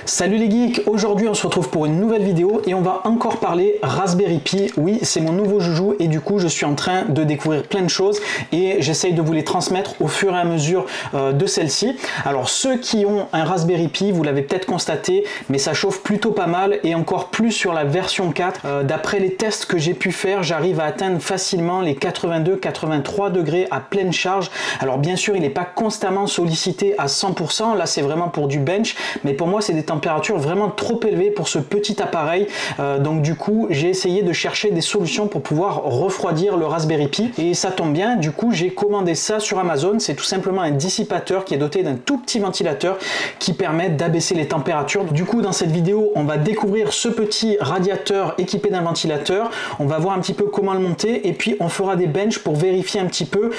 Salut les geeks, aujourd'hui on se retrouve pour une nouvelle vidéo et on va encore parler Raspberry Pi. Oui, c'est mon nouveau joujou et du coup je suis en train de découvrir plein de choses et j'essaye de vous les transmettre au fur et à mesure de celle-ci. Alors ceux qui ont un Raspberry Pi, vous l'avez peut-être constaté, mais ça chauffe plutôt pas mal et encore plus sur la version 4. D'après les tests que j'ai pu faire, j'arrive à atteindre facilement les 82-83 degrés à pleine charge. Alors bien sûr, il n'est pas constamment sollicité à 100%, là c'est vraiment pour du bench, mais pour moi c'est des températures vraiment trop élevées pour ce petit appareil. Donc du coup, j'ai essayé de chercher des solutions pour pouvoir refroidir le Raspberry Pi et ça tombe bien, du coup j'ai commandé ça sur Amazon. C'est tout simplement un dissipateur qui est doté d'un tout petit ventilateur qui permet d'abaisser les températures. Du coup, dans cette vidéo, on va découvrir ce petit radiateur équipé d'un ventilateur. On va voir un petit peu comment le monter et puis on fera des benches pour vérifier un petit peu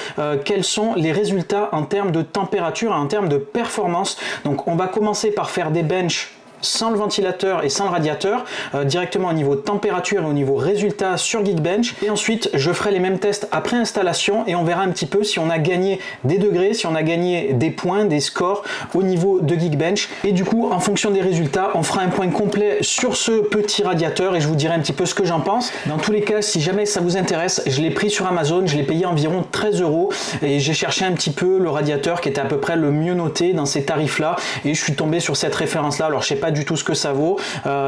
quels sont les résultats en termes de température et en termes de performance. Donc on va commencer par faire des benches sans le ventilateur et sans le radiateur, directement au niveau température et au niveau résultat sur Geekbench. Et ensuite, je ferai les mêmes tests après installation et on verra un petit peu si on a gagné des degrés, si on a gagné des points, des scores au niveau de Geekbench. Et du coup, en fonction des résultats, on fera un point complet sur ce petit radiateur et je vous dirai un petit peu ce que j'en pense. Dans tous les cas, si jamais ça vous intéresse, je l'ai pris sur Amazon, je l'ai payé environ 13 € et j'ai cherché un petit peu le radiateur qui était à peu près le mieux noté dans ces tarifs-là et je suis tombé sur cette référence-là. Alors, je sais pas du tout ce que ça vaut,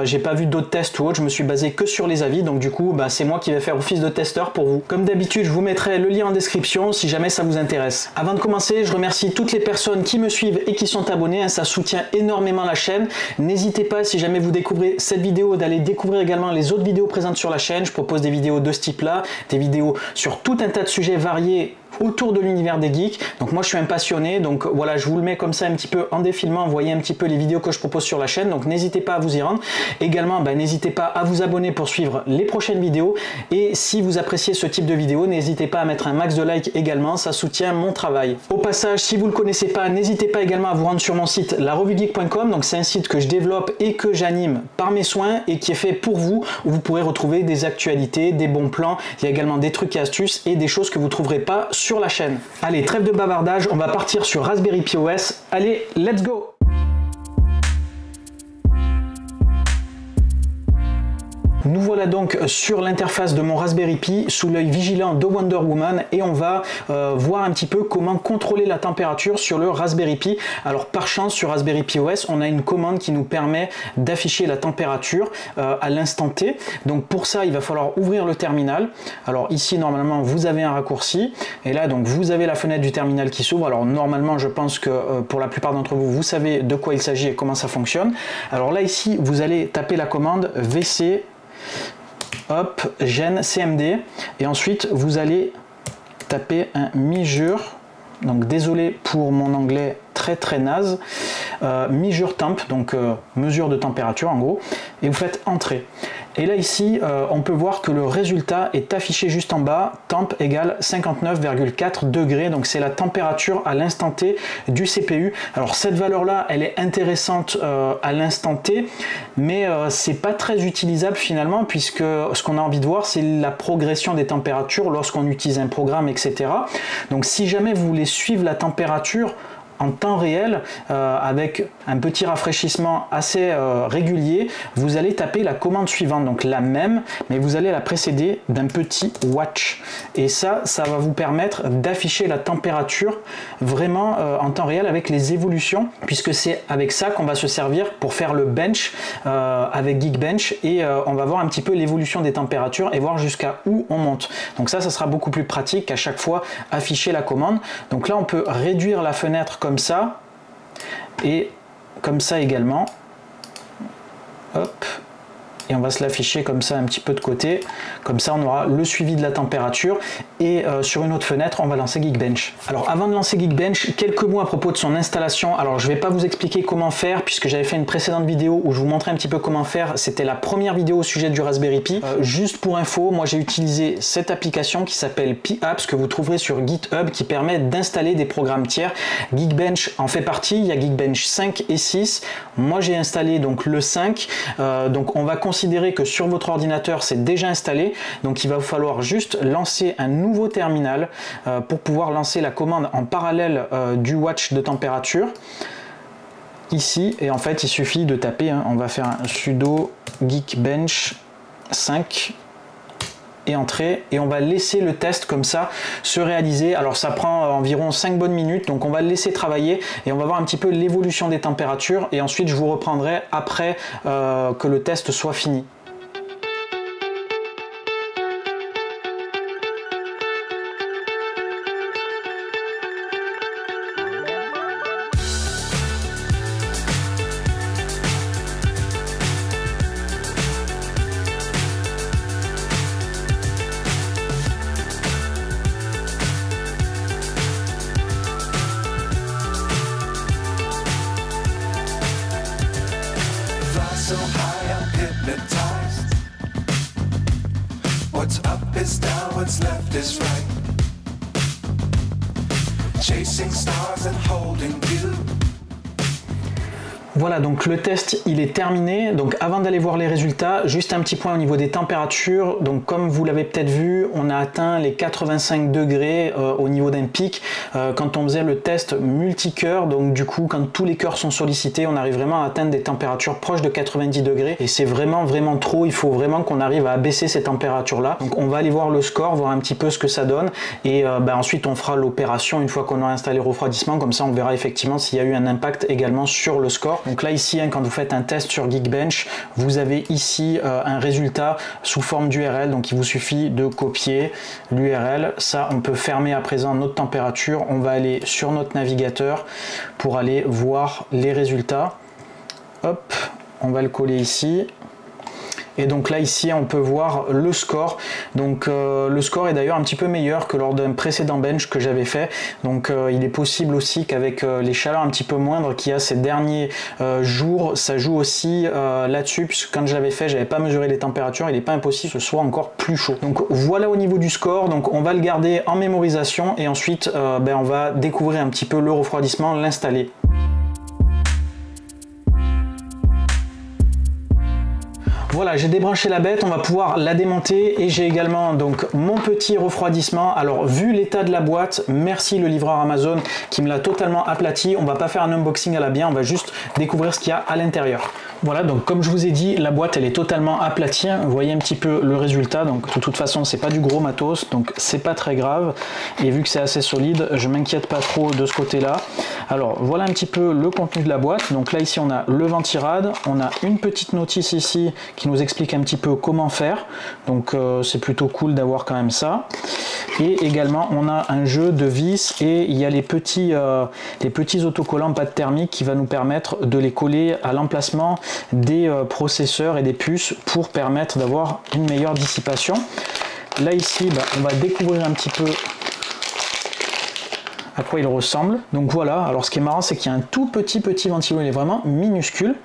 j'ai pas vu d'autres tests ou autres, je me suis basé que sur les avis, donc du coup c'est moi qui vais faire office de testeur pour vous. Comme d'habitude, je vous mettrai le lien en description si jamais ça vous intéresse. Avant de commencer, je remercie toutes les personnes qui me suivent et qui sont abonnées, ça soutient énormément la chaîne. N'hésitez pas, si jamais vous découvrez cette vidéo, d'aller découvrir également les autres vidéos présentes sur la chaîne. Je propose des vidéos de ce type là, des vidéos sur tout un tas de sujets variés autour de l'univers des geeks. Donc moi je suis un passionné, donc voilà, je vous le mets comme ça un petit peu en défilement, vous voyez un petit peu les vidéos que je propose sur la chaîne, donc n'hésitez pas à vous y rendre. Également, n'hésitez pas à vous abonner pour suivre les prochaines vidéos et si vous appréciez ce type de vidéo, n'hésitez pas à mettre un max de likes également, ça soutient mon travail. Au passage, si vous ne le connaissez pas, n'hésitez pas également à vous rendre sur mon site larevuegeek.com. Donc c'est un site que je développe et que j'anime par mes soins et qui est fait pour vous, où vous pourrez retrouver des actualités, des bons plans, il y a également des trucs et astuces et des choses que vous ne trouverez pas sur la chaîne. Allez, trêve de bavardage, on va partir sur Raspberry Pi OS. Allez, let's go! Nous voilà donc sur l'interface de mon Raspberry Pi sous l'œil vigilant de Wonder Woman et on va voir un petit peu comment contrôler la température sur le Raspberry Pi. Alors par chance sur Raspberry Pi OS on a une commande qui nous permet d'afficher la température à l'instant T. Donc pour ça il va falloir ouvrir le terminal. Alors ici normalement vous avez un raccourci et là donc vous avez la fenêtre du terminal qui s'ouvre. Alors normalement je pense que pour la plupart d'entre vous, vous savez de quoi il s'agit et comment ça fonctionne. Alors là ici vous allez taper la commande VC hop, gen cmd et ensuite vous allez taper un measure, donc désolé pour mon anglais très naze, measure temp, donc mesure de température en gros, et vous faites entrée. Et là ici on peut voir que le résultat est affiché juste en bas, temp égale 59,4 degrés, donc c'est la température à l'instant T du CPU. Alors cette valeur là elle est intéressante à l'instant T, mais c'est pas très utilisable finalement, puisque ce qu'on a envie de voir c'est la progression des températures lorsqu'on utilise un programme, etc. Donc si jamais vous voulez suivre la température en temps réel, avec un petit rafraîchissement assez régulier, vous allez taper la commande suivante, donc la même, mais vous allez la précéder d'un petit watch. Et ça va vous permettre d'afficher la température vraiment en temps réel avec les évolutions, puisque c'est avec ça qu'on va se servir pour faire le bench avec Geekbench et on va voir un petit peu l'évolution des températures et voir jusqu'à où on monte. Donc ça sera beaucoup plus pratique qu'à chaque fois afficher la commande. Donc là on peut réduire la fenêtre comme ça et comme ça également, hop, et on va se l'afficher comme ça un petit peu de côté, comme ça on aura le suivi de la température et sur une autre fenêtre on va lancer Geekbench. Alors avant de lancer Geekbench, quelques mots à propos de son installation. Alors je vais pas vous expliquer comment faire puisque j'avais fait une précédente vidéo où je vous montrais un petit peu comment faire, c'était la première vidéo au sujet du Raspberry Pi. Juste pour info, moi j'ai utilisé cette application qui s'appelle Pi Apps que vous trouverez sur GitHub qui permet d'installer des programmes tiers. Geekbench en fait partie, il y a Geekbench 5 et 6, moi j'ai installé donc le 5, donc on va considérer que sur votre ordinateur c'est déjà installé, donc il va vous falloir juste lancer un nouveau terminal pour pouvoir lancer la commande en parallèle du watch de température. ici et en fait il suffit de taper, hein, on va faire un sudo geekbench 5 et entrer et on va laisser le test comme ça se réaliser. Alors ça prend environ 5 bonnes minutes, donc on va le laisser travailler et on va voir un petit peu l'évolution des températures et ensuite je vous reprendrai après que le test soit fini. So high, I'm hypnotized. What's up is down, what's left is right. Chasing stars and holding you. Voilà, donc le test il est terminé. Donc avant d'aller voir les résultats, juste un petit point au niveau des températures. Donc comme vous l'avez peut-être vu, on a atteint les 85 degrés au niveau d'un pic quand on faisait le test multicœur. Donc du coup, quand tous les cœurs sont sollicités, on arrive vraiment à atteindre des températures proches de 90 degrés. Et c'est vraiment trop. Il faut vraiment qu'on arrive à abaisser ces températures-là. Donc on va aller voir le score, voir un petit peu ce que ça donne. Et ensuite, on fera l'opération une fois qu'on aura installé le refroidissement. Comme ça, on verra effectivement s'il y a eu un impact également sur le score. Donc là ici, hein, quand vous faites un test sur Geekbench, vous avez ici un résultat sous forme d'URL, donc il vous suffit de copier l'URL. Ça, on peut fermer à présent notre température. On va aller sur notre navigateur pour aller voir les résultats. Hop, on va le coller ici. Et donc là ici on peut voir le score. Donc le score est d'ailleurs un petit peu meilleur que lors d'un précédent bench que j'avais fait. Donc il est possible aussi qu'avec les chaleurs un petit peu moindres qu'il y a ces derniers jours, ça joue aussi là-dessus, puisque quand j'avais fait, j'avais pas mesuré les températures. Il n'est pas impossible que ce soit encore plus chaud. Donc voilà au niveau du score. Donc on va le garder en mémorisation et ensuite on va découvrir un petit peu le refroidissement, l'installer. Voilà, j'ai débranché la bête, on va pouvoir la démonter et j'ai également donc mon petit refroidissement. Alors vu l'état de la boîte, merci le livreur Amazon qui me l'a totalement aplati. On va pas faire un unboxing à la bien, on va juste découvrir ce qu'il y a à l'intérieur. Voilà, donc comme je vous ai dit, la boîte elle est totalement aplatie. Vous voyez un petit peu le résultat. Donc de toute façon, c'est pas du gros matos, donc c'est pas très grave. Et vu que c'est assez solide, je m'inquiète pas trop de ce côté-là. Alors voilà un petit peu le contenu de la boîte. Donc là ici on a le ventirad, on a une petite notice ici qui nous explique un petit peu comment faire. Donc c'est plutôt cool d'avoir quand même ça. Et également on a un jeu de vis et il y a les petits autocollants pâte thermique qui va nous permettre de les coller à l'emplacement des processeurs et des puces pour permettre d'avoir une meilleure dissipation. Là ici on va découvrir un petit peu à quoi il ressemble. Donc voilà, alors ce qui est marrant c'est qu'il y a un tout petit ventilo, il est vraiment minuscule.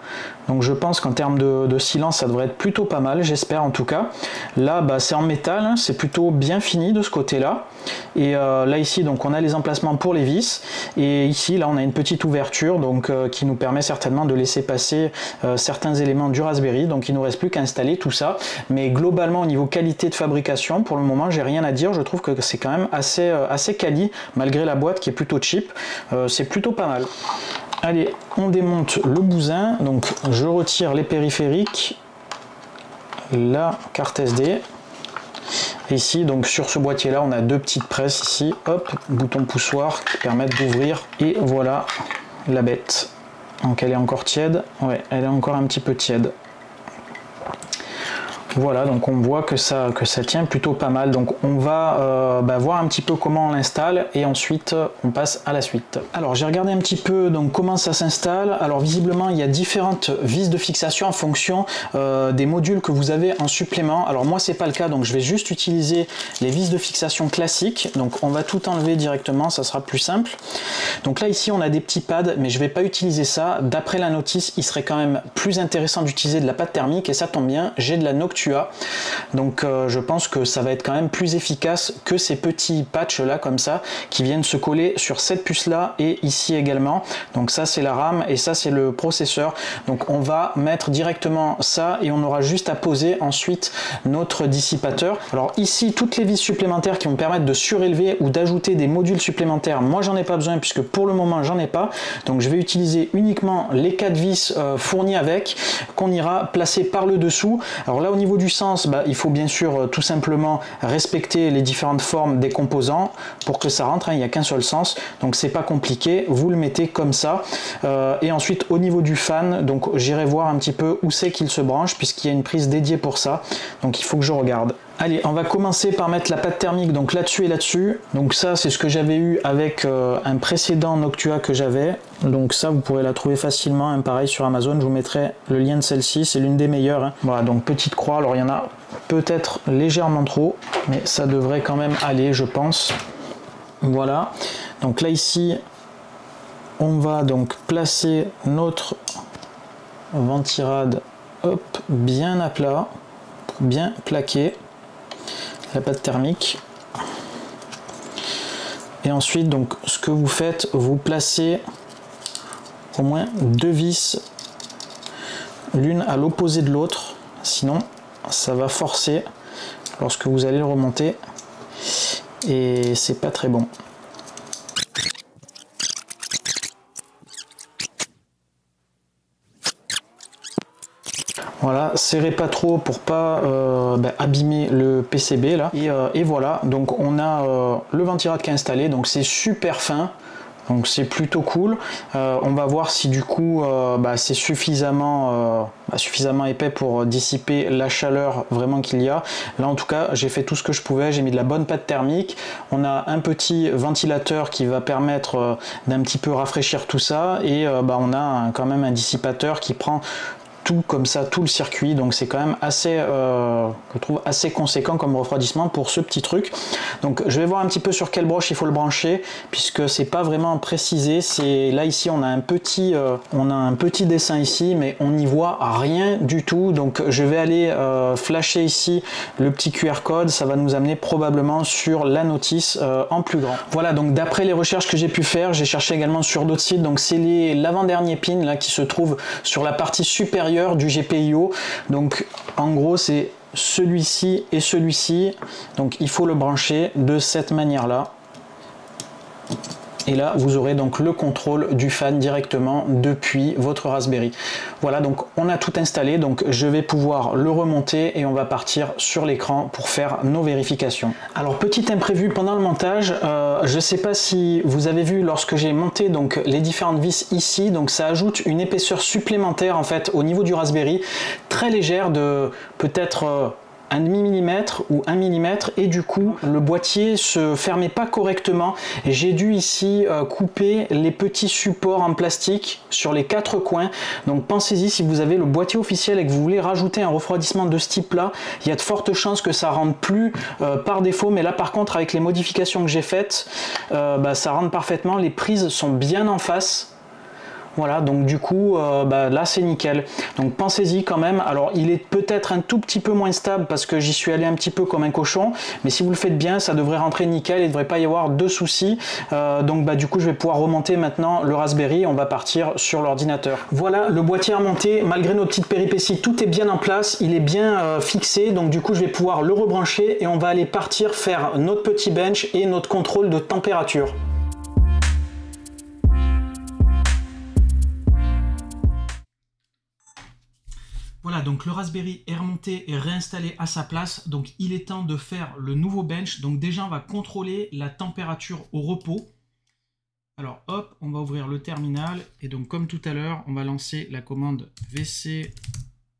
Donc je pense qu'en termes de silence ça devrait être plutôt pas mal, j'espère en tout cas. Là c'est en métal, hein, c'est plutôt bien fini de ce côté là. Et là ici donc on a les emplacements pour les vis. Et ici là on a une petite ouverture donc qui nous permet certainement de laisser passer certains éléments du Raspberry. Donc il ne nous reste plus qu'à installer tout ça. Mais globalement au niveau qualité de fabrication, pour le moment j'ai rien à dire. Je trouve que c'est quand même assez quali malgré la boîte qui est plutôt cheap. C'est plutôt pas mal. Allez, on démonte le bousin, donc je retire les périphériques, la carte SD. Ici, donc sur ce boîtier là, on a deux petites presses ici, hop, bouton poussoir qui permettent d'ouvrir, et voilà la bête. Donc elle est encore tiède, ouais, elle est encore un petit peu tiède. Voilà, donc on voit que ça tient plutôt pas mal. Donc on va voir un petit peu comment on l'installe et ensuite on passe à la suite. Alors j'ai regardé un petit peu donc comment ça s'installe. Alors visiblement il y a différentes vis de fixation en fonction des modules que vous avez en supplément. Alors moi c'est pas le cas, donc je vais juste utiliser les vis de fixation classiques. Donc on va tout enlever directement, ça sera plus simple. Donc là ici on a des petits pads, mais je vais pas utiliser ça. D'après la notice, il serait quand même plus intéressant d'utiliser de la pâte thermique et ça tombe bien, j'ai de la Noctua Noctua. Donc je pense que ça va être quand même plus efficace que ces petits patchs là comme ça qui viennent se coller sur cette puce là et ici également. Donc ça c'est la RAM et ça c'est le processeur. Donc on va mettre directement ça et on aura juste à poser ensuite notre dissipateur. Alors ici toutes les vis supplémentaires qui vont permettre de surélever ou d'ajouter des modules supplémentaires, moi j'en ai pas besoin puisque pour le moment j'en ai pas. Donc je vais utiliser uniquement les 4 vis fournis avec, qu'on ira placer par le dessous. Alors là au niveau du sens, il faut bien sûr tout simplement respecter les différentes formes des composants pour que ça rentre, hein, il n'y a qu'un seul sens, donc c'est pas compliqué, vous le mettez comme ça. Et ensuite au niveau du fan, donc j'irai voir un petit peu où c'est qu'il se branche puisqu'il y a une prise dédiée pour ça, donc il faut que je regarde. Allez, on va commencer par mettre la pâte thermique donc là-dessus et là-dessus. Donc ça c'est ce que j'avais eu avec un précédent Noctua que j'avais. Donc ça vous pourrez la trouver facilement, hein, pareil sur Amazon, je vous mettrai le lien de celle-ci, c'est l'une des meilleures. Hein. Voilà, donc petite croix, alors il y en a peut-être légèrement trop, mais ça devrait quand même aller je pense. Voilà, donc là ici on va donc placer notre ventirad, hop, bien à plat, bien plaqué. La pâte thermique et ensuite donc ce que vous faites, vous placez au moins 2 vis l'une à l'opposé de l'autre, sinon ça va forcer lorsque vous allez le remonter et c'est pas très bon. Voilà, serrez pas trop pour pas abîmer le PCB là. Et voilà, donc on a le ventirad qui est installé, donc c'est super fin. Donc c'est plutôt cool. On va voir si du coup c'est suffisamment épais pour dissiper la chaleur vraiment qu'il y a. Là en tout cas j'ai fait tout ce que je pouvais, j'ai mis de la bonne pâte thermique. On a un petit ventilateur qui va permettre d'un petit peu rafraîchir tout ça. Et on a quand même un dissipateur qui prend tout comme ça, tout le circuit, donc c'est quand même assez, je trouve assez conséquent comme refroidissement pour ce petit truc. Donc je vais voir un petit peu sur quelle broche il faut le brancher, puisque c'est pas vraiment précisé. C'est là ici on a un petit dessin ici, mais on n'y voit rien du tout. Donc je vais aller flasher ici le petit QR code, ça va nous amener probablement sur la notice en plus grand. Voilà, donc d'après les recherches que j'ai pu faire, j'ai cherché également sur d'autres sites, donc c'est l'avant-dernier pin là qui se trouve sur la partie supérieure du GPIO. Donc en gros c'est celui-ci et celui-ci, donc il faut le brancher de cette manière là. Et là vous aurez donc le contrôle du fan directement depuis votre Raspberry. Voilà, donc on a tout installé, donc je vais pouvoir le remonter et on va partir sur l'écran pour faire nos vérifications. Alors petit imprévu pendant le montage, je ne sais pas si vous avez vu lorsque j'ai monté donc les différentes vis ici, donc ça ajoute une épaisseur supplémentaire en fait au niveau du Raspberry, très légère de peut-être 1/2 mm ou 1 mm, et du coup le boîtier se fermait pas correctement et j'ai dû ici couper les petits supports en plastique sur les 4 coins. Donc pensez-y, si vous avez le boîtier officiel et que vous voulez rajouter un refroidissement de ce type là, il y a de fortes chances que ça rentre plus par défaut, mais là par contre avec les modifications que j'ai faites, ça rentre parfaitement, les prises sont bien en face. Voilà, donc du coup là c'est nickel, donc pensez-y quand même. Alors il est peut-être un tout petit peu moins stable parce que j'y suis allé un petit peu comme un cochon, mais si vous le faites bien ça devrait rentrer nickel, il ne devrait pas y avoir de soucis. Donc du coup je vais pouvoir remonter maintenant le Raspberry, on va partir sur l'ordinateur. Voilà, le boîtier remonté, malgré nos petites péripéties, tout est bien en place, il est bien fixé, donc du coup je vais pouvoir le rebrancher et on va aller partir faire notre petit bench et notre contrôle de température. Voilà, donc le Raspberry est remonté et réinstallé à sa place, donc il est temps de faire le nouveau bench. Donc déjà on va contrôler la température au repos. Alors hop, on va ouvrir le terminal et donc comme tout à l'heure, on va lancer la commande vc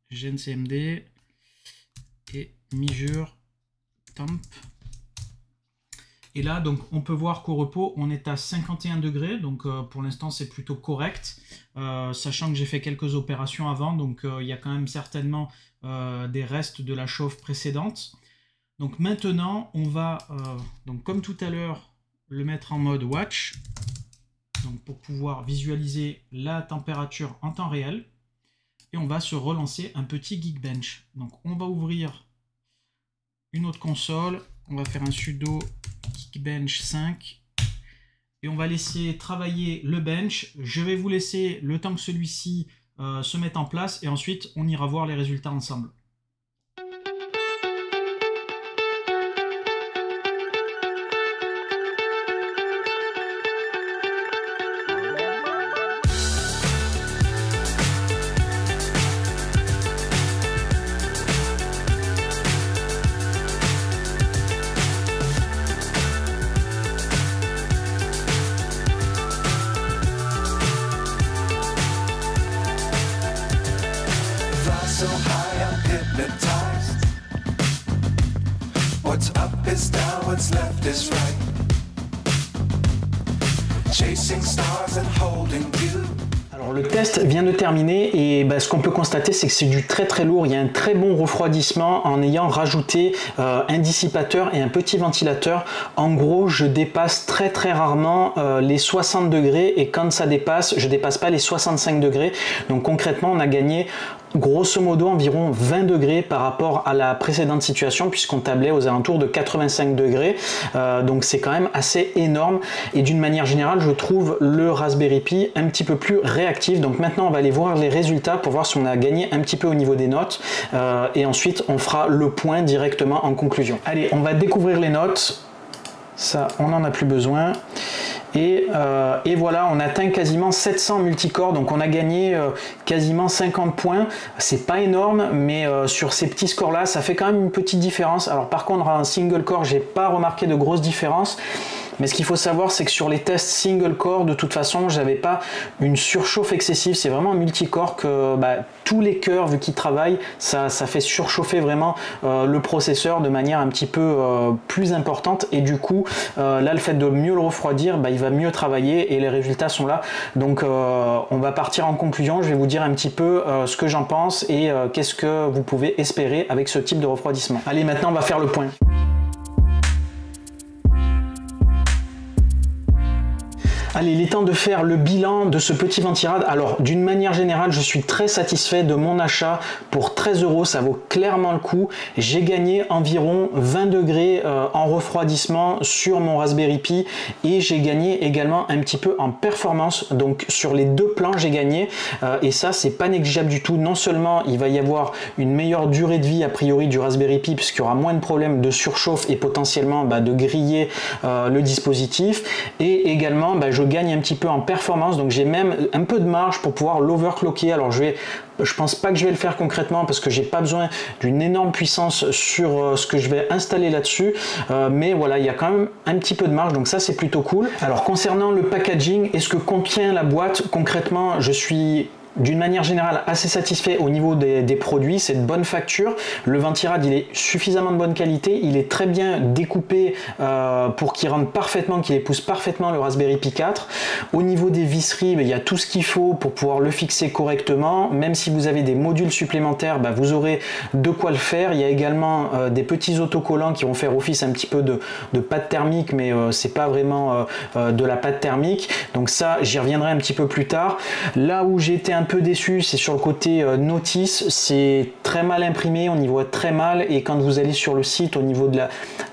gencmd et measure temp. Et là, donc, on peut voir qu'au repos, on est à 51 degrés. Donc, pour l'instant, c'est plutôt correct. Sachant que j'ai fait quelques opérations avant. Donc, il y a quand même certainement des restes de la chauffe précédente. Donc, maintenant, on va, donc, comme tout à l'heure, le mettre en mode watch. Donc, pour pouvoir visualiser la température en temps réel. et on va se relancer un petit Geekbench. Donc on va ouvrir une autre console, on va faire un sudo Geekbench 5 et on va laisser travailler le bench. Je vais vous laisser le temps que celui-ci se mette en place et ensuite on ira voir les résultats ensemble. So high, I'm hypnotized. What's up is down, what's left is right. Chasing stars and holding you. Alors le test vient de terminer et ce qu'on peut constater, c'est que c'est du très très lourd. Il y a un très bon refroidissement en ayant rajouté un dissipateur et un petit ventilateur. En gros, je dépasse très très rarement les 60 degrés et quand ça dépasse, je dépasse pas les 65 degrés. Donc concrètement, on a gagné grosso modo environ 20 degrés par rapport à la précédente situation puisqu'on tablait aux alentours de 85 degrés. Donc c'est quand même assez énorme et d'une manière générale, je trouve le Raspberry Pi un petit peu plus réactif. Donc maintenant, on va aller voir les résultats pour voir si on a gagné un petit peu au niveau des notes et ensuite on fera le point directement en conclusion. Allez, on va découvrir les notes. Ça, on n'en a plus besoin. Et voilà, on atteint quasiment 700 multicore, donc on a gagné quasiment 50 points. C'est pas énorme, mais sur ces petits scores là, ça fait quand même une petite différence. Alors par contre, en single core, j'ai pas remarqué de grosses différences. Mais ce qu'il faut savoir, c'est que sur les tests single core, de toute façon, j'avais pas une surchauffe excessive. C'est vraiment multicore que tous les cœurs, vu qu'ils travaillent, ça fait surchauffer vraiment le processeur de manière un petit peu plus importante. Et du coup, là, le fait de mieux le refroidir, il va mieux travailler et les résultats sont là. Donc, on va partir en conclusion. Je vais vous dire un petit peu ce que j'en pense et qu'est-ce que vous pouvez espérer avec ce type de refroidissement. Allez, maintenant, on va faire le point. Allez, il est temps de faire le bilan de ce petit ventirad. Alors, d'une manière générale, je suis très satisfait de mon achat. Pour 13 €, ça vaut clairement le coup. J'ai gagné environ 20 degrés en refroidissement sur mon Raspberry Pi et j'ai gagné également un petit peu en performance. Donc, sur les deux plans, j'ai gagné et ça, c'est pas négligeable du tout. Non seulement il va y avoir une meilleure durée de vie a priori du Raspberry Pi puisqu'il y aura moins de problèmes de surchauffe et potentiellement de griller le dispositif et également je gagne un petit peu en performance, donc j'ai même un peu de marge pour pouvoir l'overclocker. Alors je pense pas que je vais le faire concrètement parce que j'ai pas besoin d'une énorme puissance sur ce que je vais installer là-dessus, mais voilà, il y a quand même un petit peu de marge, donc ça c'est plutôt cool. Alors concernant le packaging et ce que contient la boîte, concrètement je suis d'une manière générale assez satisfait au niveau des produits. C'est de bonne facture, le ventirad il est suffisamment de bonne qualité, il est très bien découpé pour qu'il rentre parfaitement, qu'il épouse parfaitement le Raspberry Pi 4. Au niveau des visseries, il y a tout ce qu'il faut pour pouvoir le fixer correctement. Même si vous avez des modules supplémentaires, vous aurez de quoi le faire. Il y a également des petits autocollants qui vont faire office un petit peu de pâte thermique, mais c'est pas vraiment de la pâte thermique, donc ça j'y reviendrai un petit peu plus tard. Là où j'ai été un peu déçu, c'est sur le côté notice, c'est très mal imprimé, on y voit très mal, et quand vous allez sur le site au niveau de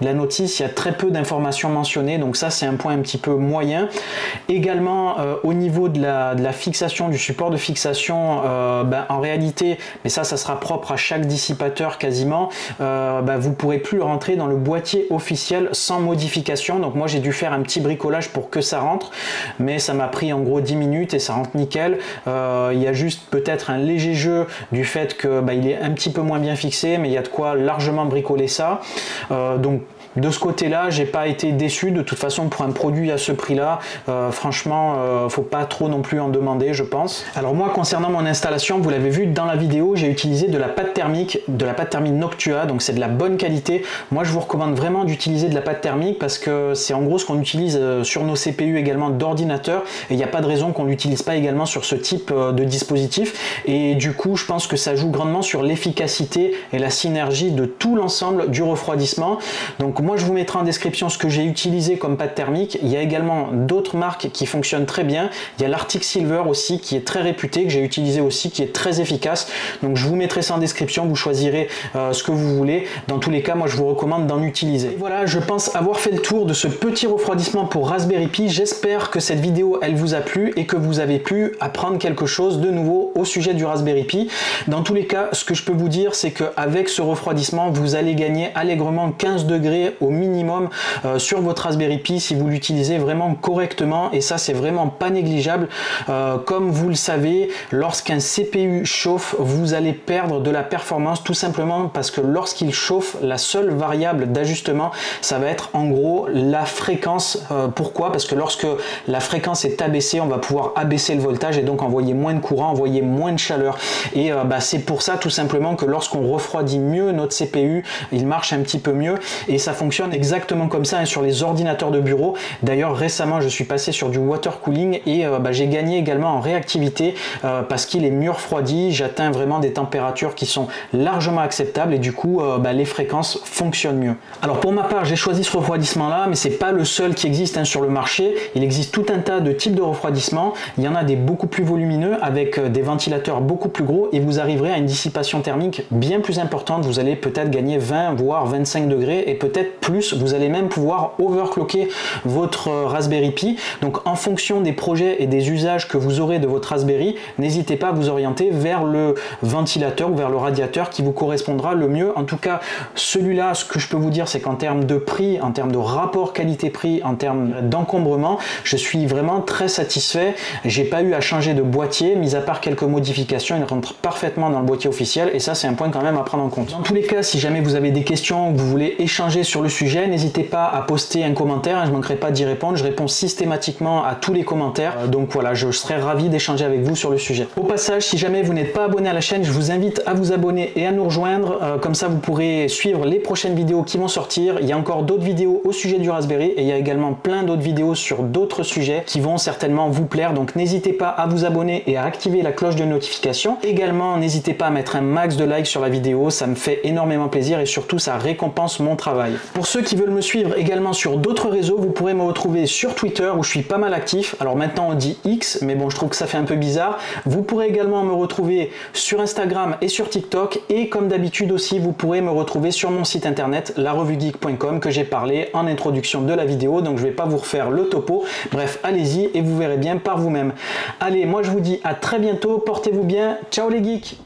la notice, il y a très peu d'informations mentionnées, donc ça c'est un point un petit peu moyen. Également au niveau de la fixation, du support de fixation, en réalité, mais ça sera propre à chaque dissipateur quasiment, vous pourrez plus le rentrer dans le boîtier officiel sans modification. Donc moi j'ai dû faire un petit bricolage pour que ça rentre, mais ça m'a pris en gros 10 minutes et ça rentre nickel. Il y a juste peut-être un léger jeu du fait que il est un petit peu moins bien fixé, mais il y a de quoi largement bricoler ça. Donc de ce côté-là, j'ai pas été déçu. De toute façon, pour un produit à ce prix-là, franchement, faut pas trop non plus en demander, je pense. Alors moi, concernant mon installation, vous l'avez vu dans la vidéo, j'ai utilisé de la pâte thermique, Noctua, donc c'est de la bonne qualité. Moi, je vous recommande vraiment d'utiliser de la pâte thermique parce que c'est en gros ce qu'on utilise sur nos CPU également d'ordinateur, et il n'y a pas de raison qu'on l'utilise pas également sur ce type de dispositif. Et du coup, je pense que ça joue grandement sur l'efficacité et la synergie de tout l'ensemble du refroidissement. Donc Donc moi je vous mettrai en description ce que j'ai utilisé comme pâte thermique. Il y a également d'autres marques qui fonctionnent très bien. Il y a l'Arctic Silver aussi qui est très réputé, que j'ai utilisé aussi, qui est très efficace. Donc je vous mettrai ça en description, vous choisirez ce que vous voulez. Dans tous les cas, moi je vous recommande d'en utiliser. Et voilà, je pense avoir fait le tour de ce petit refroidissement pour Raspberry Pi. J'espère que cette vidéo elle vous a plu et que vous avez pu apprendre quelque chose de nouveau au sujet du Raspberry Pi. Dans tous les cas, ce que je peux vous dire, c'est qu'avec ce refroidissement, vous allez gagner allègrement 15 degrés au minimum sur votre Raspberry Pi si vous l'utilisez vraiment correctement, et ça c'est vraiment pas négligeable. Comme vous le savez, lorsqu'un CPU chauffe, vous allez perdre de la performance tout simplement parce que lorsqu'il chauffe, la seule variable d'ajustement, ça va être en gros la fréquence. Pourquoi? Parce que lorsque la fréquence est abaissée, on va pouvoir abaisser le voltage et donc envoyer moins de courant, envoyer moins de chaleur. Et c'est pour ça tout simplement que lorsqu'on refroidit mieux notre CPU, il marche un petit peu mieux, et ça fonctionne exactement comme ça sur les ordinateurs de bureau. D'ailleurs récemment je suis passé sur du water cooling et j'ai gagné également en réactivité parce qu'il est mieux refroidi. J'atteins vraiment des températures qui sont largement acceptables et du coup les fréquences fonctionnent mieux. Alors pour ma part j'ai choisi ce refroidissement là, mais c'est pas le seul qui existe sur le marché. Il existe tout un tas de types de refroidissement. Il y en a des beaucoup plus volumineux avec des ventilateurs beaucoup plus gros et vous arriverez à une dissipation thermique bien plus importante. Vous allez peut-être gagner 20 voire 25 degrés et peut-être plus. Vous allez même pouvoir overclocker votre Raspberry Pi. Donc en fonction des projets et des usages que vous aurez de votre Raspberry, n'hésitez pas à vous orienter vers le ventilateur ou vers le radiateur qui vous correspondra le mieux. En tout cas celui-là, ce que je peux vous dire, c'est qu'en termes de prix, en termes de rapport qualité-prix, en termes d'encombrement, je suis vraiment très satisfait. J'ai pas eu à changer de boîtier, mis à part quelques modifications, il rentre parfaitement dans le boîtier officiel et ça c'est un point quand même à prendre en compte. Dans tous les cas, si jamais vous avez des questions ou que vous voulez échanger sur le sujet, n'hésitez pas à poster un commentaire, je ne manquerai pas d'y répondre. Je réponds systématiquement à tous les commentaires, donc voilà, je serai ravi d'échanger avec vous sur le sujet. Au passage, si jamais vous n'êtes pas abonné à la chaîne, je vous invite à vous abonner et à nous rejoindre, comme ça vous pourrez suivre les prochaines vidéos qui vont sortir. Il y a encore d'autres vidéos au sujet du Raspberry et il y a également plein d'autres vidéos sur d'autres sujets qui vont certainement vous plaire, donc n'hésitez pas à vous abonner et à activer la cloche de notification. Également, n'hésitez pas à mettre un max de likes sur la vidéo, ça me fait énormément plaisir et surtout ça récompense mon travail. Pour ceux qui veulent me suivre également sur d'autres réseaux, vous pourrez me retrouver sur Twitter où je suis pas mal actif. Alors maintenant on dit X, mais bon, je trouve que ça fait un peu bizarre. Vous pourrez également me retrouver sur Instagram et sur TikTok, et comme d'habitude aussi vous pourrez me retrouver sur mon site internet larevuegeek.com que j'ai parlé en introduction de la vidéo, donc je vais pas vous refaire le topo. Bref, allez-y et vous verrez bien par vous-même. Allez, moi je vous dis à très bientôt, portez-vous bien, ciao les geeks.